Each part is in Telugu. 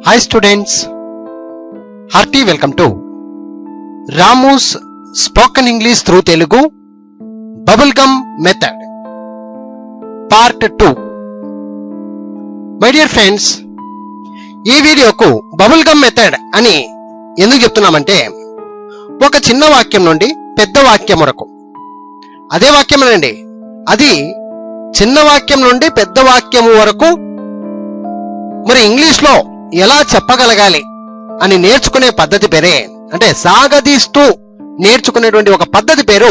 Hi students, hearty welcome to Ramu's Spoken English through Telugu Bubblegum Method Part 2. My dear friends, ఈ వీడియోకు బబుల్గమ్ మెథడ్ అని ఎందుకు చెప్తున్నామంటే ఒక చిన్న వాక్యం నుండి పెద్ద వాక్యం వరకు అదే వాక్యమేనండి, అది చిన్న వాక్యం నుండి పెద్ద వాక్యం వరకు మరి ఇంగ్లీష్లో ఎలా చెప్పగలగాలి అని నేర్చుకునే పద్ధతి పేరే, అంటే సాగదీస్తూ నేర్చుకునేటువంటి ఒక పద్ధతి పేరు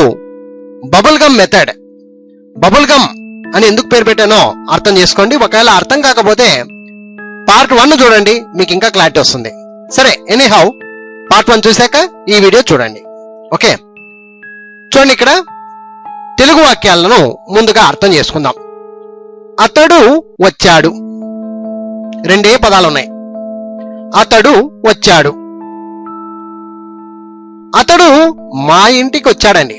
బబుల్గమ్ మెథడ్. బబుల్గమ్ అని ఎందుకు పేరు పెట్టానో అర్థం చేసుకోండి. ఒకవేళ అర్థం కాకపోతే పార్ట్ 1 చూడండి, మీకు ఇంకా క్లారిటీ వస్తుంది. సరే, ఎనీహౌ పార్ట్ 1 చూశాక ఈ వీడియో చూడండి. ఓకే, చూడండి, ఇక్కడ తెలుగు వాక్యాలను ముందుగా అర్థం చేసుకుందాం. అతడు వచ్చాడు, రెండే పదాలు ఉన్నాయి. అతడు వచ్చాడు. అతడు మా ఇంటికి వచ్చాడండి.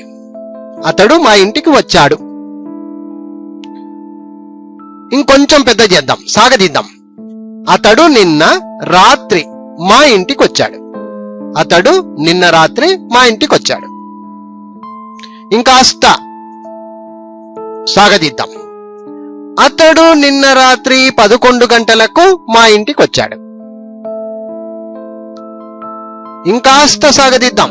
అతడు మా ఇంటికి వచ్చాడు. ఇంకొంచెం పెద్ద చేద్దాం, సాగదీద్దాం. అతడు నిన్న రాత్రి మా ఇంటికి వచ్చాడు. అతడు నిన్న రాత్రి మా ఇంటికి వచ్చాడు. ఇంకాస్త సాగదీద్దాం. అతడు నిన్న రాత్రి 11 గంటలకు మా ఇంటికి వచ్చాడు. ఇంకాస్త సాగదీద్దాం.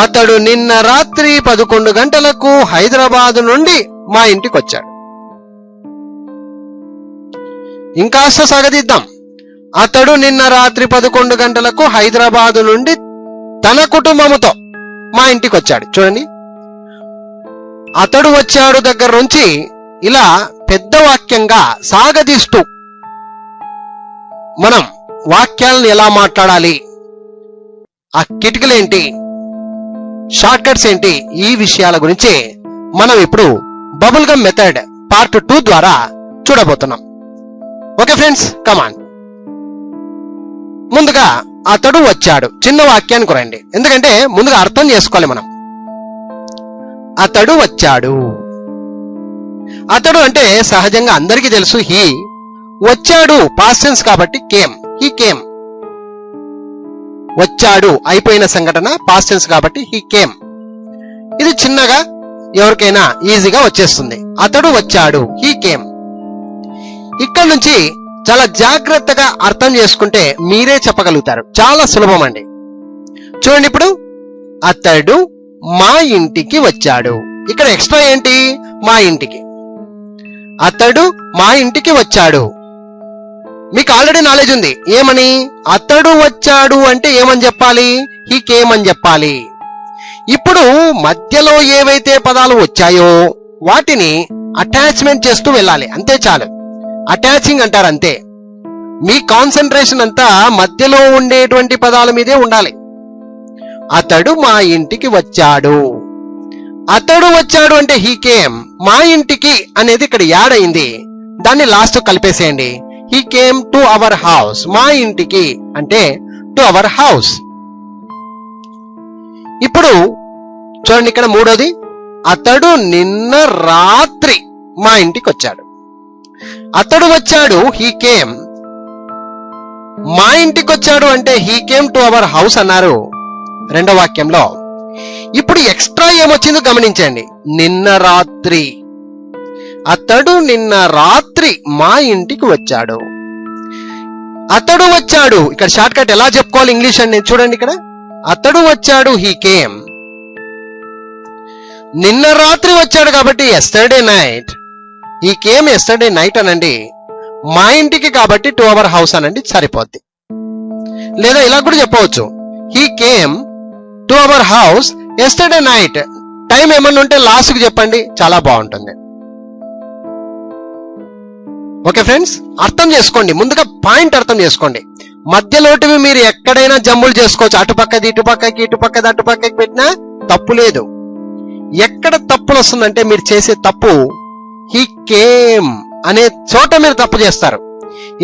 అతడు నిన్న రాత్రి 11 గంటలకు హైదరాబాదు నుండి మా ఇంటికి వచ్చాడు. ఇంకాస్త సాగదీద్దాం. అతడు నిన్న రాత్రి 11 గంటలకు హైదరాబాదు నుండి తన కుటుంబముతో మా ఇంటికి వచ్చాడు. చూడండి, అతడు వచ్చాడు దగ్గర నుంచి ఇలా పెద్ద వాక్యంగా సాగదీస్తూ మనం వాక్యాలను ఎలా మాట్లాడాలి, ఆ కిటికలేంటి, షార్ట్ కట్స్ ఏంటి, ఈ విషయాల గురించి మనం ఇప్పుడు బబుల్గమ్ మెథడ్ పార్ట్ 2 ద్వారా చూడబోతున్నాం. ఓకే ఫ్రెండ్స్, కమాన్. ముందుగా అతడు వచ్చాడు చిన్న వాక్యానికి రండి, ఎందుకంటే ముందుగా అర్థం చేసుకోవాలి మనం. అతడు వచ్చాడు. అతడు అంటే సహజంగా అందరికీ తెలుసు హీ. వచ్చాడు పాస్ట్ టెన్స్ కాబట్టి కేమ్, హీ కేమ్. వచ్చాడు అయిపోయిన సంఘటన, పాస్ట్ టెన్స్ కాబట్టి హీ కేమ్. ఇది చిన్నగా ఎవరికైనా ఈజీగా వచ్చేస్తుంది. అతడు వచ్చాడు, హీ కేమ్. ఇక్కడ నుంచి చాలా జాగ్రత్తగా అర్థం చేసుకుంటే మీరే చెప్పగలుగుతారు. చాలా సులభం అండి. చూడండి, ఇప్పుడు అతడు మా ఇంటికి వచ్చాడు. ఇక్కడ ఎక్స్ట్రా ఏంటి? మా ఇంటికి. అతడు మా ఇంటికి వచ్చాడు. మీకు ఆల్రెడీ నాలెడ్జ్ ఉంది. ఏమని? అతడు వచ్చాడు అంటే ఏమని చెప్పాలి? హీ కేమ్ అని చెప్పాలి. ఇప్పుడు మధ్యలో ఏవైతే పదాలు వచ్చాయో వాటిని అటాచ్మెంట్ చేస్తూ వెళ్ళాలి, అంతే చాలు. అటాచింగ్ అంటారు, అంతే. మీ కాన్సన్ట్రేషన్ అంతా మధ్యలో ఉండేటువంటి పదాల మీదే ఉండాలి. అతడు మా ఇంటికి వచ్చాడు. అతడు వచ్చాడు అంటే హీ కేమ్. మా ఇంటికి అనేది ఇక్కడ యాడ్ అయింది, దాన్ని లాస్ట్ కలిపేసేయండి. He came to our house. మా ఇంటికి అంటే టు అవర్ హౌస్. ఇప్పుడు చూడండి, ఇక్కడ మూడోది, అతడు నిన్న రాత్రి మా ఇంటికి వచ్చాడు. అతడు వచ్చాడు, హీ కేమ్. మా ఇంటికి వచ్చాడు అంటే he came to our house అన్నారు రెండో వాక్యంలో. ఇప్పుడు ఎక్స్ట్రా ఏమొచ్చిందో గమనించండి. నిన్న రాత్రి. అతడు నిన్న రాత్రి మా ఇంటికి వచ్చాడు. అతడు వచ్చాడు, ఇక్కడ షార్ట్ కట్ ఎలా చెప్పుకోవాలి ఇంగ్లీష్ అని చూడండి. ఇక్కడ అతడు వచ్చాడు, హీ కేమ్. నిన్న రాత్రి వచ్చాడు కాబట్టి yesterday night. He came yesterday night అనండి. మా ఇంటికి కాబట్టి టు అవర్ హౌస్ అనండి, సరిపోద్ది. లేదా ఇలా కూడా చెప్పవచ్చు, he came to our house yesterday night. Time ఏమన్నా ఉంటే లాస్ట్ కి చెప్పండి, చాలా బాగుంటుంది. ఓకే ఫ్రెండ్స్, అర్థం చేసుకోండి. ముందుగా పాయింట్ అర్థం చేసుకోండి. మధ్యలోటివి మీరు ఎక్కడైనా జమ్ములు చేసుకోవచ్చు. అటుపక్కది ఇటుపక్కకి, ఇటుపక్కది అటుపక్కకి పెట్టినా తప్పు లేదు. ఎక్కడ తప్పులు వస్తుందంటే మీరు చేసే తప్పు హీ కేమ్ అనే చోట మీరు తప్పు చేస్తారు.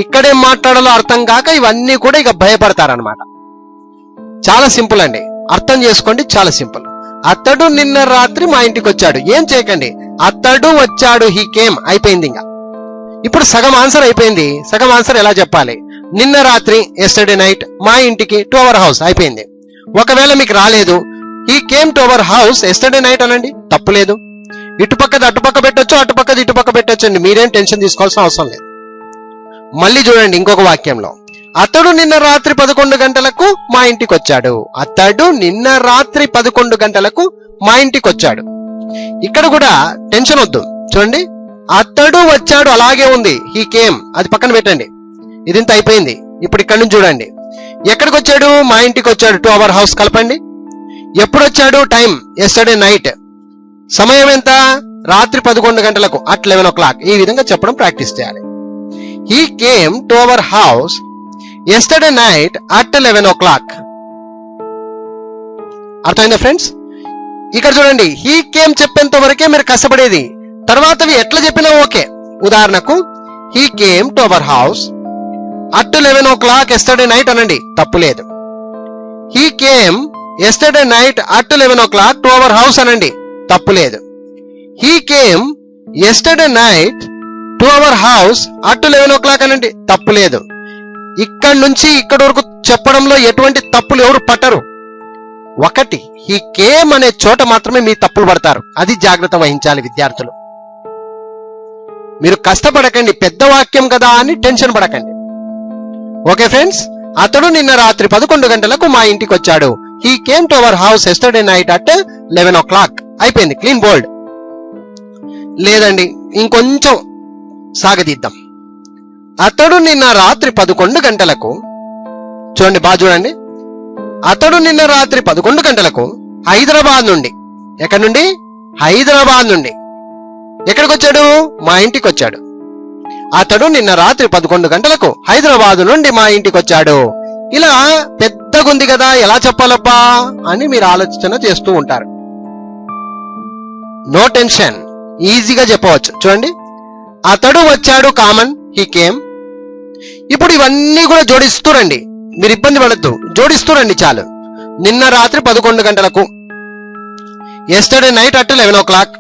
ఇక్కడేం మాట్లాడాలో అర్థం కాక ఇవన్నీ కూడా ఇక భయపడతారనమాట. చాలా సింపుల్ అండి, అర్థం చేసుకోండి, చాలా సింపుల్. అతడు నిన్న రాత్రి మా ఇంటికి వచ్చాడు. ఏం చేయకండి, అతడు వచ్చాడు, హీ కేమ్ అయిపోయింది. ఇంకా ఇప్పుడు సగం ఆన్సర్ అయిపోయింది. సగం ఆన్సర్ ఎలా చెప్పాలి? నిన్న రాత్రి ఎస్టర్డే నైట్ మా ఇంటికి టు అవర్ హౌస్ అయిపోయింది. ఒకవేళ మీకు రాలేదు, he came to our house yesterday night అనండి, తప్పులేదు. ఇటుపక్కది అటుపక్క పెట్టొచ్చు, అటుపక్కది ఇటుపక్క పెట్టొచ్చు అండి, మీరేం టెన్షన్ తీసుకోవాల్సిన అవసరం లేదు. మళ్ళీ చూడండి ఇంకొక వాక్యంలో, అతడు నిన్న రాత్రి 11 గంటలకు మా ఇంటికి వచ్చాడు. అతడు నిన్న రాత్రి 11 గంటలకు మా ఇంటికి వచ్చాడు. ఇక్కడ కూడా టెన్షన్ వద్దు. చూడండి, అతడు వచ్చాడు అలాగే ఉంది, హీ కేమ్ అది పక్కన పెట్టండి, ఇదింత అయిపోయింది. ఇప్పుడు ఇక్కడ నుంచి చూడండి, ఎక్కడికి వచ్చాడు? మా ఇంటికి వచ్చాడు, టు అవర్ హౌస్ కలపండి. ఎప్పుడు వచ్చాడు? Time yesterday night. సమయం ఎంత? రాత్రి 11 గంటలకు, అట్ 11 o'clock. ఈ విధంగా చెప్పడం ప్రాక్టీస్ చేయాలి. He came to our house yesterday night at 11 o'clock. అర్థమైందా ఫ్రెండ్స్? ఇక్కడ చూడండి, హీ కేమ్ చెప్పేంత వరకే మీరు కష్టపడేది, తర్వాతవి ఎట్లా చెప్పినా ఓకే. ఉదాహరణకు, he came to our house at 11 o'clock yesterday night అనండి, తప్పులేదు. He came yesterday night at 11 o'clock to our house అనండి, తప్పులేదు. He came yesterday night to our house at 11 o'clock అనండి, తప్పులేదు. ఇక్కడి నుంచి ఇక్కడి వరకు చెప్పడంలో ఎటువంటి తప్పులు ఎవరు పట్టరు. ఒకటి, హీ కేమ్ అనే చోట మాత్రమే మీ తప్పులు పడతారు, అది జాగ్రత్త వహించాలి విద్యార్థులు. మీరు కష్టపడకండి, పెద్ద వాక్యం కదా అని టెన్షన్ పడకండి. ఓకే ఫ్రెండ్స్, అతడు నిన్న రాత్రి 11 గంటలకు మా ఇంటికి వచ్చాడు. He came to our house yesterday night at 11 o'clock. అయిపోయింది, క్లీన్ బోల్డ్. లేదండి, ఇంకొంచెం సాగదీద్దాం. అతడు నిన్న రాత్రి 11 గంటలకు, చూడండి బాగా చూడండి, అతడు నిన్న రాత్రి 11 గంటలకు హైదరాబాద్ నుండి, ఎక్కడి నుండి? హైదరాబాద్ నుండి ఎక్కడికి వచ్చాడు? మా ఇంటికి వచ్చాడు. అతడు నిన్న రాత్రి 11 గంటలకు హైదరాబాద్ నుండి మా ఇంటికి వచ్చాడు. ఇలా పెద్దగుంది కదా, ఎలా చెప్పాలబ్బా అని మీరు ఆలోచన చేస్తూ ఉంటారు. నో టెన్షన్, ఈజీగా చెప్పవచ్చు. చూడండి, అతడు వచ్చాడు కామన్, హీ కేమ్. ఇప్పుడు ఇవన్నీ కూడా జోడిస్తూ రండి, మీరు ఇబ్బంది పడద్దు, జోడిస్తూ రండి చాలు. నిన్న రాత్రి 11 గంటలకు, yesterday night at 11 o'clock.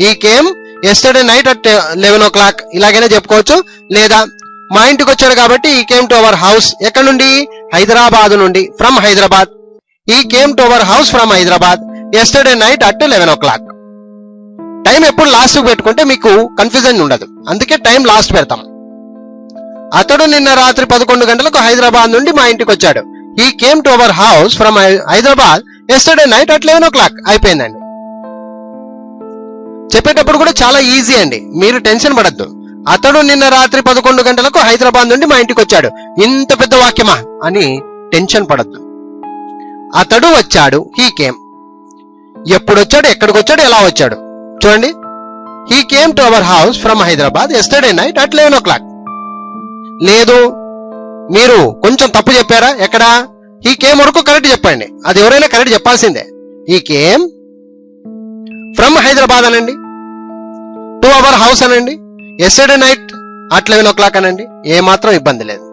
He came yesterday night at 11 o'clock. ఇలాగైనా చెప్పుకోవచ్చు. లేదా మా ఇంటికి వచ్చాడు కాబట్టి ఈ కేమ్ టు అవర్ హౌస్, ఎక్కడ నుండి? హైదరాబాద్ నుండి, ఫ్రమ్ హైదరాబాద్. ఈ came to our house from Hyderabad yesterday night at 11 o'clock. Time ఎప్పుడు లాస్ట్ పెట్టుకుంటే మీకు కన్ఫ్యూజన్ ఉండదు, అందుకే టైం లాస్ట్ పెడతాం. అతడు నిన్న రాత్రి 11 గంటలకు హైదరాబాద్ నుండి మా ఇంటికి వచ్చాడు. He came to our house from Hyderabad yesterday night at 11 o'clock. అయిపోయిందండి. చెప్పేటప్పుడు కూడా చాలా ఈజీ అండి, మీరు టెన్షన్ పడద్దు. అతడు నిన్న రాత్రి 11 గంటలకు హైదరాబాద్ నుండి మా ఇంటికి వచ్చాడు, ఇంత పెద్ద వాక్యమా అని టెన్షన్ పడద్దు. అతడు వచ్చాడు, హీ కేమ్. ఎప్పుడు వచ్చాడు, ఎక్కడికి వచ్చాడు, ఎలా వచ్చాడు? చూడండి, he came to our house from Hyderabad yesterday night at 11 o'clock. లేదు, మీరు కొంచెం తప్పు చెప్పారా? ఎక్కడ? హీ కేమ్ వరకు కరెక్ట్ చెప్పండి, అది ఎవరైనా కరెక్ట్ చెప్పాల్సిందే. హీ కేమ్ ఫ్రమ్ హైదరాబాద్ అనండి, టు అవర్ హౌస్ అనండి, ఎస్టర్డే నైట్ అట్ 11 o'clock అనండి, ఏమాత్రం ఇబ్బంది లేదు.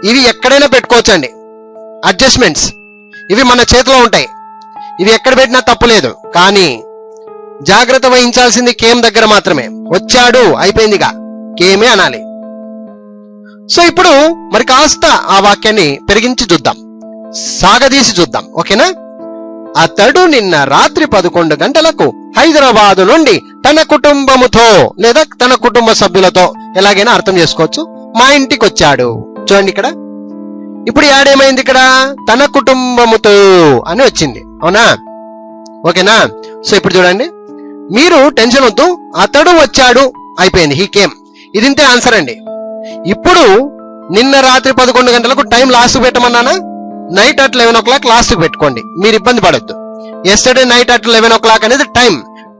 ఇవి ఎక్కడైనా పెట్టుకోవచ్చండి, అడ్జస్ట్మెంట్స్ ఇవి మన చేతిలో ఉంటాయి, ఇవి ఎక్కడ పెట్టినా తప్పు లేదు. కానీ జాగ్రత్త వహించాల్సింది కేమ్ దగ్గర మాత్రమే. వచ్చాడు అయిపోయిందిగా, కేమే అనాలి. సో ఇప్పుడు మరి కాస్త ఆ వాక్యాన్ని పెరిగించి చూద్దాం, సాగదీసి చూద్దాం. ఓకేనా? అతడు నిన్న రాత్రి 11 గంటలకు హైదరాబాదు నుండి తన కుటుంబముతో లేదా తన కుటుంబ సభ్యులతో, ఎలాగైనా అర్థం చేసుకోవచ్చు, మా ఇంటికి వచ్చాడు. చూడండి ఇక్కడ, ఇప్పుడు యాడేమైంది? ఇక్కడ తన కుటుంబముతో అని వచ్చింది, అవునా? ఓకేనా? సో ఇప్పుడు చూడండి, మీరు టెన్షన్ వద్దు, అతడు వచ్చాడు అయిపోయింది, హీ కేమ్. ఇదింతే ఆన్సర్ అండి. ఇప్పుడు నిన్న రాత్రి 11 గంటలకు టైం లాస్ట్ పెట్టమన్నానా? నైట్ అట్ 11 o'clock లాస్ట్ పెట్టుకోండి, మీరు ఇబ్బంది పడొద్దు. ఎస్టర్డే నైట్ అట్ 11 o'clock అనేది టైం.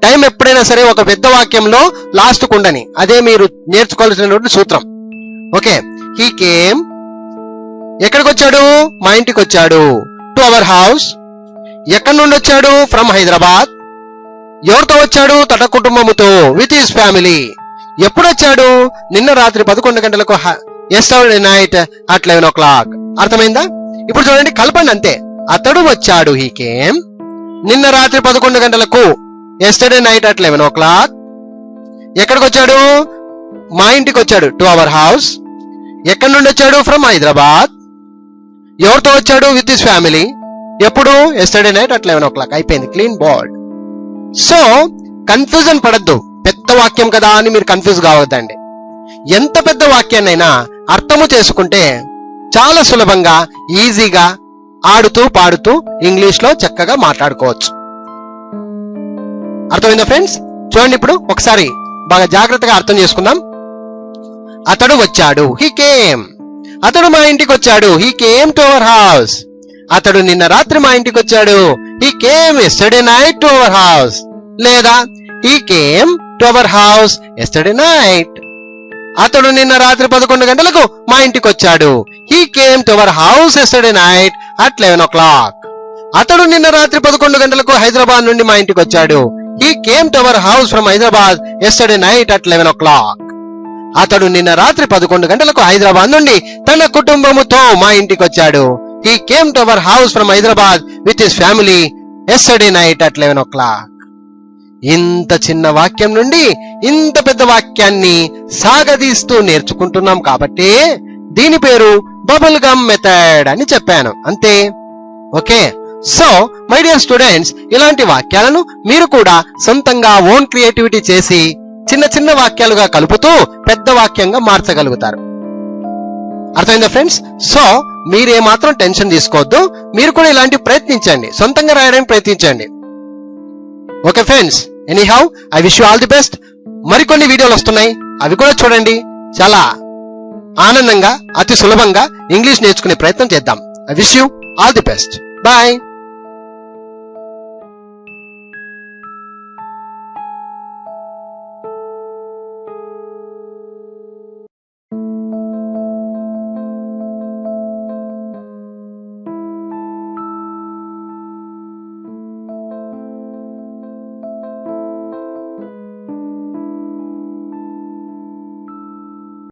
టైం ఎప్పుడైనా సరే ఒక పెద్ద వాక్యంలో లాస్ట్ కుండని, అదే మీరు నేర్చుకోవాల్సినటువంటి సూత్రం. ఓకే, హీ కేమ్ ఎక్కడికి వచ్చాడు? మా ఇంటికి వచ్చాడు. టు అవర్ హౌస్ ఎక్కడి నుండి వచ్చాడు? ఫ్రమ్ హైదరాబాద్. ఎవరితో వచ్చాడు? తన కుటుంబముతో, విత్ హిస్ ఫ్యామిలీ. ఎప్పుడు వచ్చాడు? నిన్న రాత్రి 11 గంటలకు, ఎస్టర్డే నైట్ అట్ 11 o'clock. అర్థమైందా? ఇప్పుడు చూడండి, కలపండి అంతే. అతడు వచ్చాడు, హీ కేమ్. నిన్న రాత్రి 11 గంటలకు, ఎస్టర్డే నైట్ అట్ 11 o'clock. ఎక్కడికి వచ్చాడు? మా ఇంటికి వచ్చాడు, టు అవర్ హౌస్. ఎక్కడి నుండి వచ్చాడు? ఫ్రమ్ హైదరాబాద్. ఎవరితో వచ్చాడు? With his family. ఎప్పుడు? Yesterday night at 11 o'clock. అయిపోయింది, క్లీన్ బోర్డ్. సో కన్ఫ్యూజన్ పడద్దు, పెద్ద వాక్యం కదా అని మీరు కన్ఫ్యూజ్ కావద్దండి. ఎంత పెద్ద వాక్యాన్నైనా అర్థము చేసుకుంటే చాలా సులభంగా ఈజీగా ఆడుతూ పాడుతూ ఇంగ్లీష్ లో చక్కగా మాట్లాడుకోవచ్చు. అర్థమైందా ఫ్రెండ్స్? చూడండి, ఇప్పుడు ఒకసారి బాగా జాగ్రత్తగా అర్థం చేసుకుందాం. అతడు వచ్చాడు, హీ కేమ్. అతడు మా ఇంటికి వచ్చాడు, he came to our house. అతడు నిన్న రాత్రి మా ఇంటికి వచ్చాడు, he came yesterday night to our house. లేదా he came to our house yesterday night. అతడు నిన్న రాత్రి 11 గంటలకు మా ఇంటికి వచ్చాడు, he came to our house yesterday night at 11 o'clock. అతడు నిన్న రాత్రి 11 గంటలకు హైదరాబాద్ నుండి మా ఇంటికి వచ్చాడు, he came to our house from Hyderabad yesterday night at 11 o'clock. అతడు నిన్న రాత్రి 11 గంటలకు హైదరాబాద్ నుండి తన కుటుంబముతో మా ఇంటికి వచ్చాడు, he came to our house from Hyderabad with his family yesterday night at 11 o'clock. ఇంత చిన్న వాక్యం నుండి ఇంత పెద్ద వాక్యాన్ని సాగదీస్తూ నేర్చుకుంటున్నాం కాబట్టి దీని పేరు బబుల్ గమ్ మెథడ్ అని చెప్పాను, అంతే. Okay, so my dear students, ఇలాంటి వాక్యాలను మీరు కూడా సొంతంగా ఓన్ క్రియేటివిటీ చేసి చిన్న చిన్న వాక్యాలుగా కలుపుతూ పెద్ద వాక్యంగా మార్చగలుగుతారు. అర్థమైందా ఫ్రెండ్స్? సో మీరేమాత్రం టెన్షన్ తీసుకోవద్దు, మీరు కూడా ఇలాంటి ప్రయత్నించండి, సొంతంగా రాయడానికి ప్రయత్నించండి. Okay friends, anyhow I wish you all the best. మరికొన్ని వీడియోలు వస్తున్నాయి, అవి కూడా చూడండి. చాలా ఆనందంగా అతి సులభంగా ఇంగ్లీష్ నేర్చుకునే ప్రయత్నం చేద్దాం. I wish you all the best. Bye.